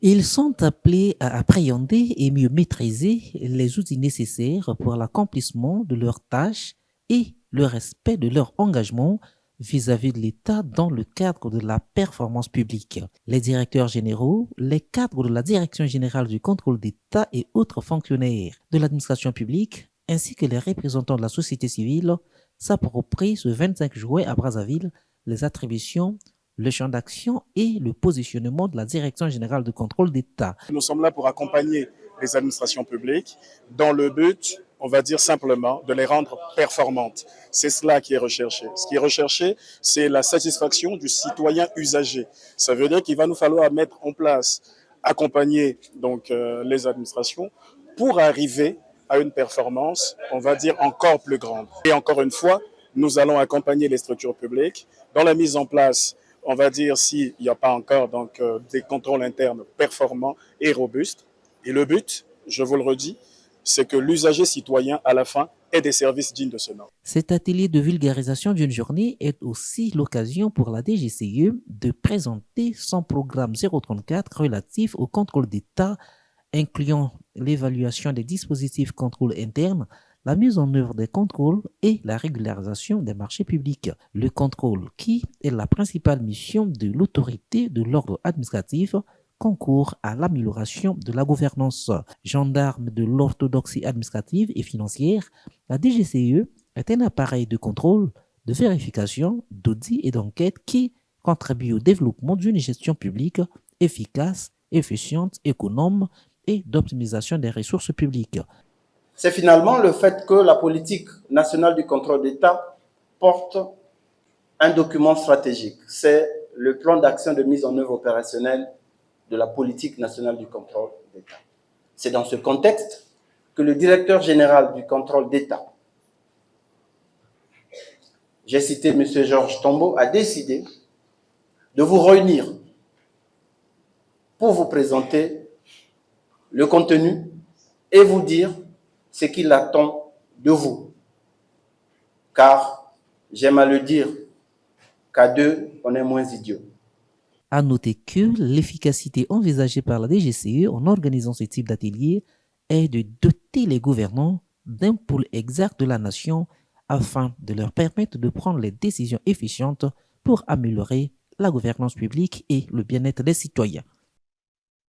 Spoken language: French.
Ils sont appelés à appréhender et mieux maîtriser les outils nécessaires pour l'accomplissement de leurs tâches et le respect de leur engagement vis-à-vis de l'État dans le cadre de la performance publique. Les directeurs généraux, les cadres de la Direction générale du contrôle d'État et autres fonctionnaires de l'administration publique, ainsi que les représentants de la société civile, s'approprient ce 25 juin à Brazzaville les attributions, le champ d'action et le positionnement de la Direction générale de contrôle d'État. Nous sommes là pour accompagner les administrations publiques dans le but, on va dire simplement, de les rendre performantes. C'est cela qui est recherché. Ce qui est recherché, c'est la satisfaction du citoyen usager. Ça veut dire qu'il va nous falloir mettre en place, accompagner donc les administrations pour arriver à une performance, on va dire, encore plus grande. Et encore une fois, nous allons accompagner les structures publiques dans la mise en place, on va dire, s'il n'y a pas encore donc, des contrôles internes performants et robustes. Et le but, je vous le redis, c'est que l'usager citoyen, à la fin, ait des services dignes de ce nom. Cet atelier de vulgarisation d'une journée est aussi l'occasion pour la DGCE de présenter son programme 034 relatif au contrôle d'État, incluant l'évaluation des dispositifs contrôle interne, la mise en œuvre des contrôles et la régularisation des marchés publics. Le contrôle, qui est la principale mission de l'autorité de l'ordre administratif, concourt à l'amélioration de la gouvernance. Gendarme de l'orthodoxie administrative et financière, la DGCE est un appareil de contrôle, de vérification, d'audit et d'enquête qui contribue au développement d'une gestion publique efficace, efficiente, économe et d'optimisation des ressources publiques. C'est finalement le fait que la politique nationale du contrôle d'État porte un document stratégique. C'est le plan d'action de mise en œuvre opérationnelle de la politique nationale du contrôle d'État. C'est dans ce contexte que le directeur général du contrôle d'État, j'ai cité M. Georges Tombeau, a décidé de vous réunir pour vous présenter le contenu et vous dire ce qu'il attend de vous. Car, j'aime à le dire, qu'à deux, on est moins idiot. À noter que l'efficacité envisagée par la DGCE en organisant ce type d'atelier est de doter les gouvernants d'un pôle exact de la nation afin de leur permettre de prendre les décisions efficientes pour améliorer la gouvernance publique et le bien-être des citoyens.